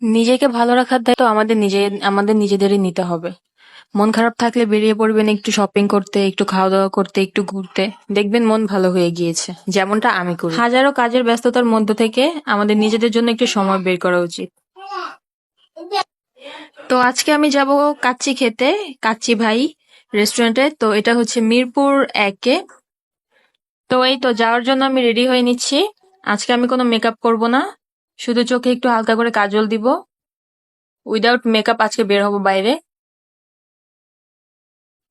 নিজেকে ভালো রাখার দায়িত্ব আমাদের নিজেদেরই নিতে হবে। মন খারাপ থাকলে বেরিয়ে পড়বেন একটু শপিং করতে, একটু খাওয়া দাওয়া করতে, একটু ঘুরতে। দেখবেন মন ভালো হয়ে গিয়েছে, যেমনটা আমি করি। হাজারো কাজের ব্যস্ততার মধ্য থেকে আমাদের নিজেদের জন্য একটু সময় বের করা উচিত। তো আজকে আমি যাব কাচ্চি খেতে, কাচ্চি ভাই রেস্টুরেন্টে। তো এটা হচ্ছে মিরপুর 1-এ। তো এই তো যাওয়ার জন্য আমি রেডি হয়ে নিচ্ছি। আজকে আমি কোনো মেকআপ করব না, শুধু চোখে একটু হালকা করে কাজল দিব। উইদাউট মেকআপ আজকে বের হব বাইরে,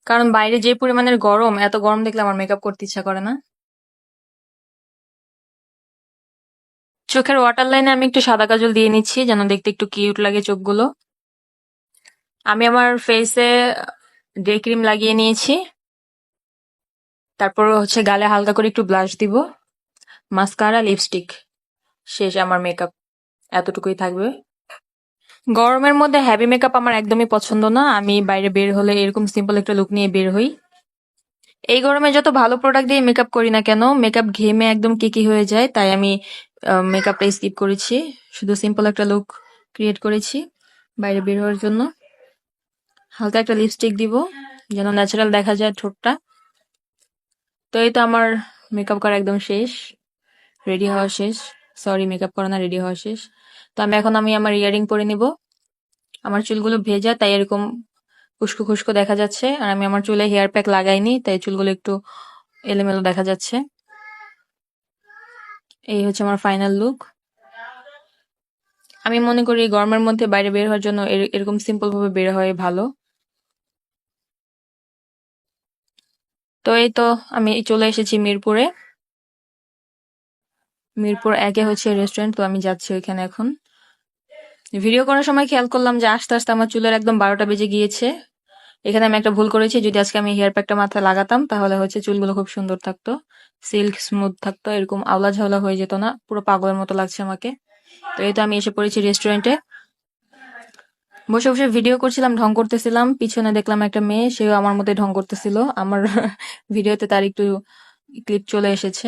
কারণ বাইরে যে পরিমাণের গরম, এত গরম দেখলে আমার মেকআপ করতে ইচ্ছা করে না। চোখের ওয়াটার লাইনে আমি একটু সাদা কাজল দিয়ে নিচ্ছি, যেন দেখতে একটু কিউট লাগে চোখগুলো। আমি আমার ফেসে ডে ক্রিম লাগিয়ে নিয়েছি। তারপর হচ্ছে গালে হালকা করে একটু ব্লাশ দিব, মাস্কারা, লিপস্টিক। শেষ আমার মেকআপ, এতটুকুই থাকবে। গরমের মধ্যে হেভি মেকআপ আমার একদমই পছন্দ না। আমি বাইরে বের হলে এরকম সিম্পল একটা লুক নিয়ে বের হই। এই গরমে যত ভালো প্রোডাক্ট দিয়ে মেকআপ করি না কেন, মেকআপ ঘেমে একদম কিকি হয়ে যায়। তাই আমি মেকআপটা স্কিপ করেছি, শুধু সিম্পল একটা লুক ক্রিয়েট করেছি বাইরে বের হওয়ার জন্য। হালকা একটা লিপস্টিক দিব, যেন ন্যাচারাল দেখা যায় ঠোঁটটা। তো এই তো আমার মেকআপ করা একদম শেষ, রেডি হওয়া শেষ। সরি, মেকআপ করা না, রেডি হওয়া শেষ। তো আমি আমার ইয়ারিং পরে নিব। আমার চুলগুলো ভেজা, তাই এরকম খুস্কো খুস্কো দেখা যাচ্ছে। আর আমি আমার চুলে হেয়ার প্যাক লাগাইনি, তাই চুলগুলো একটু এলোমেলো দেখা যাচ্ছে। এই হচ্ছে আমার ফাইনাল লুক। আমি মনে করি গরমের মধ্যে বাইরে বের হওয়ার জন্য এরকম সিম্পল ভাবে বের হয় ভালো। তো এই তো আমি চলে এসেছি মিরপুরে। মিরপুর 1-এ হচ্ছে রেস্টুরেন্ট। তো আমি যাচ্ছি ওইখানে এখন। ভিডিও করার সময় খেয়াল করলাম যে আস্তে আস্তে আমার চুলের একদম 12টা বেজে গিয়েছে। এখানে আমি একটা ভুল করেছি। যদি আজকে আমি হেয়ার প্যাকটা মাথায় লাগাতাম, তাহলে হচ্ছে চুলগুলো খুব সুন্দর থাকতো, সিল্ক স্মুথ থাকতো, এরকম আওলা ঝাওলা হয়ে যেত না। পুরো পাগলের মতো লাগছে আমাকে। তো এই তো আমি এসে পড়েছি রেস্টুরেন্টে। বসে বসে ভিডিও করছিলাম, ঢং করতেছিলাম। পিছনে দেখলাম একটা মেয়ে, সেও আমার মধ্যে ঢং করতেছিল। আমার ভিডিওতে তার একটু ক্লিপ চলে এসেছে।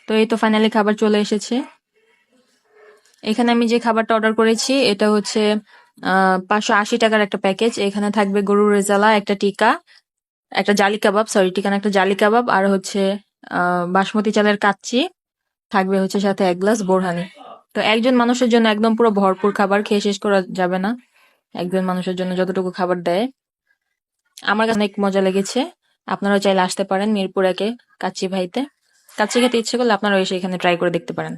তো এই তো ফাইনালি খাবার চলে এসেছে। এখানে আমি যে খাবারটা অর্ডার করেছি, এটা হচ্ছে 580 টাকার একটা প্যাকেজ। এখানে থাকবে গরুর রেজালা, একটা টিকা, একটা জালি কাবাব, সরি টিকা না, একটা জালি কাবাব, আর হচ্ছে বাসমতি চালের কাচ্চি। থাকবে হচ্ছে সাথে 1 গ্লাস বোরহানি। তো একজন মানুষের জন্য একদম পুরো ভরপুর খাবার, খেয়ে শেষ করা যাবে না একজন মানুষের জন্য যতটুকু খাবার দেয়। আমার কাছে অনেক মজা লেগেছে। আপনারাও চাইলে আসতে পারেন মিরপুর 1-এ কাচ্চি ভাইতে। কাচ্চি খেতে ইচ্ছে করলে আপনারাও এসে এখানে ট্রাই করে দেখতে পারেন।